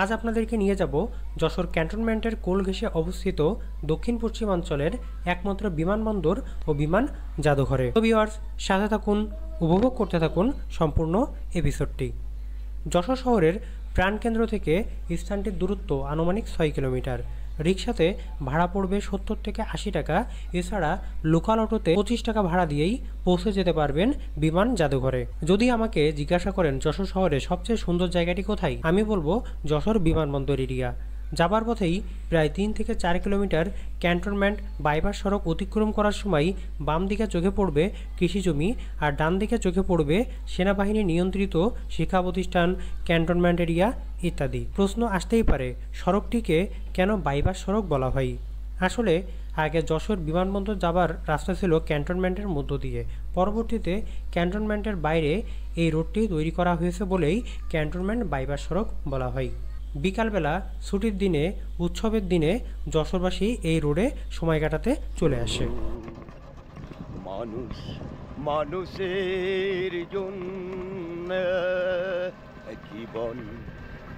আজ আপনাদেরকে নিয়ে যাব যশোর ক্যান্টনমেন্টের কোল ঘেঁষে অবস্থিত দক্ষিণ পশ্চিমাঞ্চলের একমাত্র বিমানবন্দর ও বিমান জাদুঘরে। তো ভিউয়ার্স, সাথে থাকুন, উপভোগ করতে থাকুন সম্পূর্ণ এপিসোডটি। যশোর শহরের প্রাণকেন্দ্র থেকে স্থানটির দূরত্ব আনুমানিক 6 কিলোমিটার। রিক্সাতে ভাড়া পড়বে 70 থেকে 80 টাকা। এছাড়া লোকাল অটোতে 25 টাকা ভাড়া দিয়েই পৌঁছে যেতে পারবেন বিমান জাদুঘরে। যদি আমাকে জিজ্ঞাসা করেন যশোর শহরে সবচেয়ে সুন্দর জায়গাটি কোথায়, আমি বলবো যশোর বিমানবন্দর এরিয়া। যাবার পথেই প্রায় 3 থেকে 4 কিলোমিটার ক্যান্টনমেন্ট বাইপাস সড়ক অতিক্রম করার সময় বাম দিকে চোখে পড়বে কৃষি জমি আর ডান দিকে চোখে পড়বে সেনাবাহিনী নিয়ন্ত্রিত শিক্ষা প্রতিষ্ঠান, ক্যান্টনমেন্ট এরিয়া ইত্যাদি। প্রশ্ন আসতেই পারে, সড়কটিকে কেন বাইপাস সড়ক বলা হয়? আসলে আগে যশোর বিমানবন্দর যাবার রাস্তা ছিল ক্যান্টনমেন্টের মধ্য দিয়ে। পরবর্তীতে ক্যান্টনমেন্টের বাইরে এই রোডটি তৈরি করা হয়েছে বলেই ক্যান্টনমেন্ট বাইপাস সড়ক বলা হয়। বিকালবেলা ছুটির দিনে, উৎসবের দিনে যশোরবাসী এই রোডে সময় কাটাতে চলে আসে। মানুষ মানুষের জন্য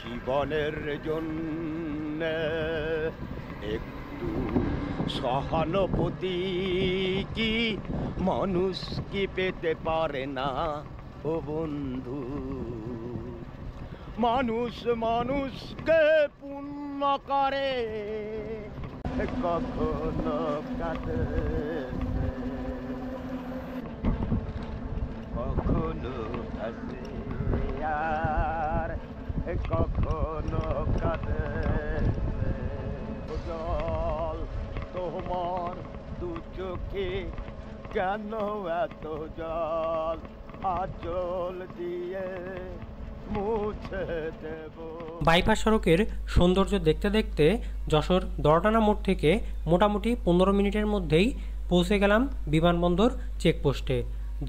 জীবনের জন্য একটু সহানুভূতি কি মানুষ কি পেতে পারে না ও বন্ধু? মানুষ মানুষকে পূর্ণ করে কখনো কাটে কখনো কাটে আর কখনো কাটে। জল তোমার দু চোখে কেন এত জল আঁচল দিয়ে বাইপাস সড়কের সৌন্দর্য দেখতে দেখতে যশোর দরটানা মোড় থেকে মোটামুটি 15 মিনিটের মধ্যেই পৌঁছে গেলাম বিমানবন্দর চেকপোস্টে,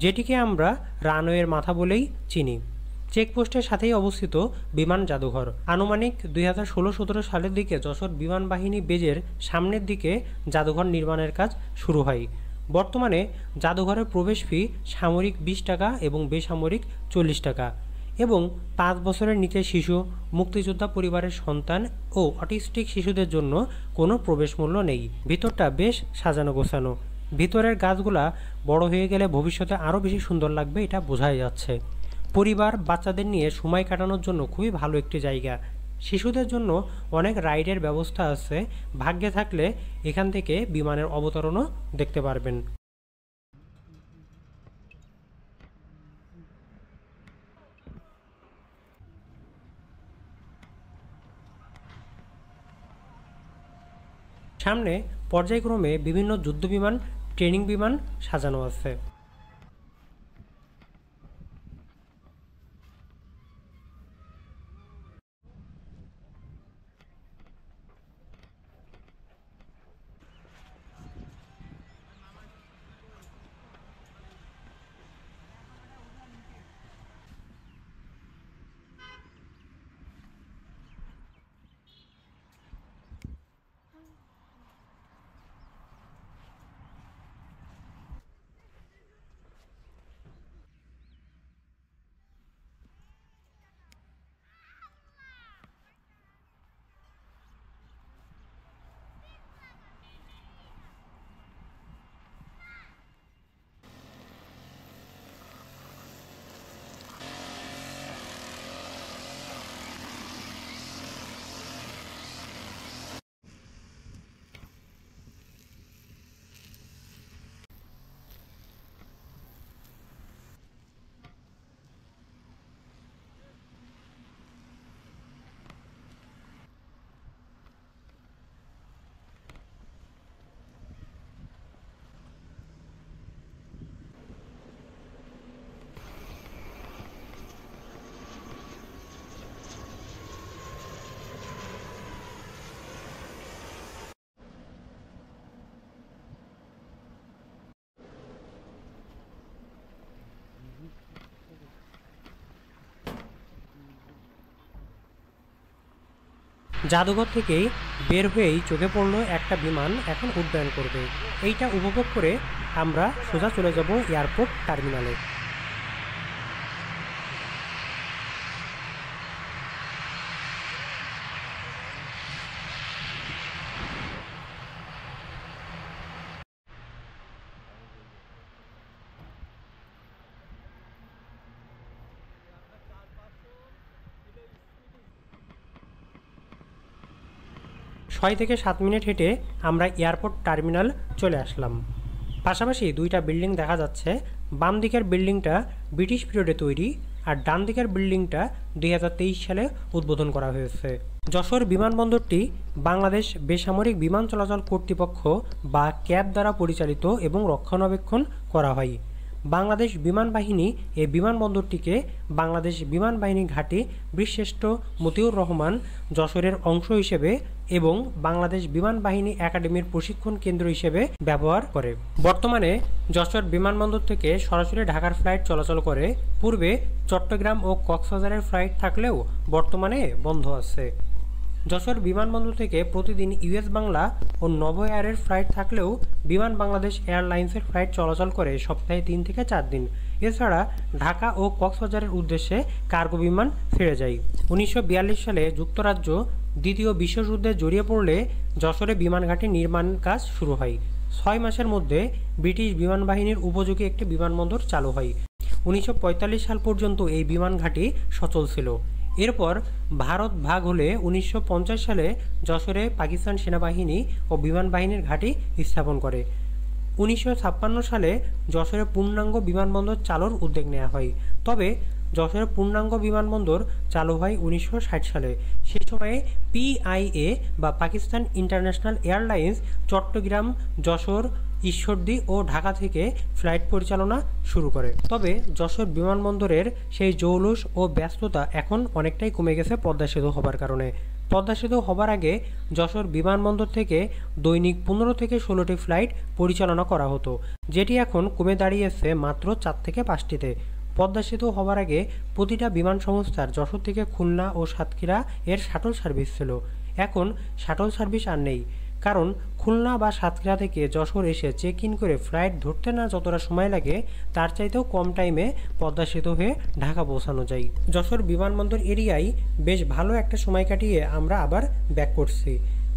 যেটিকে আমরা রানওয়ের মাথা বলেই চিনি। চেকপোস্টের সাথেই অবস্থিত বিমান জাদুঘর। আনুমানিক 2016-17 সালের দিকে যশোর বিমান বাহিনী বেজের সামনের দিকে জাদুঘর নির্মাণের কাজ শুরু হয়। বর্তমানে জাদুঘরের প্রবেশ ফি সামরিক 20 টাকা এবং বেসামরিক 40 টাকা এবং 5 বছরের নিচে শিশু, মুক্তিযোদ্ধা পরিবারের সন্তান ও অটিস্টিক শিশুদের জন্য কোনো প্রবেশ মূল্য নেই। ভিতরটা বেশ সাজানো গোছানো। ভিতরের গাছগুলা বড় হয়ে গেলে ভবিষ্যতে আরও বেশি সুন্দর লাগবে, এটা বোঝাই যাচ্ছে। পরিবার বাচ্চাদের নিয়ে সময় কাটানোর জন্য খুবই ভালো একটি জায়গা। শিশুদের জন্য অনেক রাইডের ব্যবস্থা আছে। ভাগ্যে থাকলে এখান থেকে বিমানের অবতরণও দেখতে পারবেন। সামনে পর্যায়ক্রমে বিভিন্ন যুদ্ধবিমান, ট্রেনিং বিমান সাজানো আছে। জাদুঘর থেকেই বের হয়েই চোখে পড়ল একটা বিমান এখন উড্ডয়ন করবে। এইটা উপভোগ করে আমরা সোজা চলে যাব এয়ারপোর্ট টার্মিনালে। যশোর শহরে 4 কিলোমিটার দূরে 6 থেকে 7 মিনিট হেঁটে আমরা এয়ারপোর্ট টার্মিনাল চলে আসলাম। পাশাপাশি দুইটা বিল্ডিং দেখা যাচ্ছে। বাম দিকের বিল্ডিংটা ব্রিটিশ পিরিয়ডে তৈরি, আর ডান দিকের বিল্ডিংটা 2023 সালে উদ্বোধন করা হয়েছে। যশোর বিমানবন্দরটি বাংলাদেশ বেসামরিক বিমান চলাচল কর্তৃপক্ষ বা ক্যাব দ্বারা পরিচালিত এবং রক্ষণাবেক্ষণ করা হয়। বাংলাদেশ বিমান বাহিনী এই বিমানবন্দরটিকে বাংলাদেশ বিমান বাহিনী ঘাঁটি বীরশ্রেষ্ঠ মতিউর রহমান যশোরের অংশ হিসেবে এবং বাংলাদেশ বিমান বাহিনী একাডেমির প্রশিক্ষণ কেন্দ্র হিসেবে ব্যবহার করে। বর্তমানে যশোর বিমানবন্দর থেকে সরাসরি ঢাকার ফ্লাইট চলাচল করে। পূর্বে চট্টগ্রাম ও কক্সবাজারের ফ্লাইট থাকলেও বর্তমানে বন্ধ আছে। যশোর বিমানবন্দর থেকে প্রতিদিন ইউএস বাংলা ও নভো এয়ারের ফ্লাইট থাকলেও বিমান বাংলাদেশ এয়ারলাইন্সের ফ্লাইট চলাচল করে সপ্তাহে 3 থেকে 4 দিন। এছাড়া ঢাকা ও কক্সবাজারের উদ্দেশ্যে কার্গো বিমান ছেড়ে যায়। 1942 সালে যুক্তরাজ্য দ্বিতীয় বিশ্বযুদ্ধে জড়িয়ে পড়লে যশোরে বিমান ঘাঁটি নির্মাণ কাজ শুরু হয়। 6 মাসের মধ্যে ব্রিটিশ বিমান বাহিনীর উপযোগী একটি বিমানবন্দর চালু হয়। 1945 সাল পর্যন্ত এই বিমান ঘাঁটি সচল ছিল। এরপর ভারত ভাগ হলে 1950 সালে যশোরে পাকিস্তান সেনাবাহিনী ও বিমান বাহিনীর ঘাঁটি স্থাপন করে। 1956 সালে যশোরে পূর্ণাঙ্গ বিমানবন্দর চালুর উদ্যোগ নেওয়া হয়। তবে যশোরে পূর্ণাঙ্গ বিমানবন্দর চালু হয় 1960 সালে। সে সময়ে পিআইএ বা পাকিস্তান ইন্টারন্যাশনাল এয়ারলাইন্স চট্টগ্রাম, যশোর, ঈশ্বরদী ও ঢাকা থেকে ফ্লাইট পরিচালনা শুরু করে। তবে যশোর বিমানবন্দরের সেই জৌলুস ও ব্যস্ততা এখন অনেকটাই কমে গেছে পদ্মা সেতু হবার কারণে। পদ্মা সেতু হবার আগে যশোর বিমানবন্দর থেকে দৈনিক 15 থেকে 16টি ফ্লাইট পরিচালনা করা হতো, যেটি এখন কমে দাঁড়িয়েছে মাত্র 4 থেকে 5টিতে। পদ্মা সেতু হবার আগে প্রতিটা বিমান সংস্থার যশোর থেকে খুলনা ও সাতক্ষীরা এর শাটল সার্ভিস ছিল। এখন শাটল সার্ভিস আর নেই, কারণ খুলনা বা সাতক্ষীরা থেকে যশোর এসে চেক ইন করে ফ্লাইট ধরতে না যতটা সময় লাগে তার চাইতেও কম টাইমে পদ্মা সেতু হয়ে ঢাকা পৌঁছানো যায়। যশোর বিমানবন্দর এরিয়ায় বেশ ভালো একটা সময় কাটিয়ে আমরা আবার ব্যাক করছি।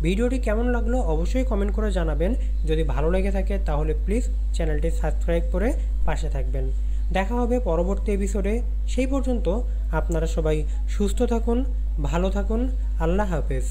ভিডিওটি কেমন লাগলো অবশ্যই কমেন্ট করে জানাবেন। যদি ভালো লেগে থাকে তাহলে প্লিজ চ্যানেলটি সাবস্ক্রাইব করে পাশে থাকবেন। দেখা হবে পরবর্তী এপিসোডে। সেই পর্যন্ত আপনারা সবাই সুস্থ থাকুন, ভালো থাকুন। আল্লাহ হাফেজ।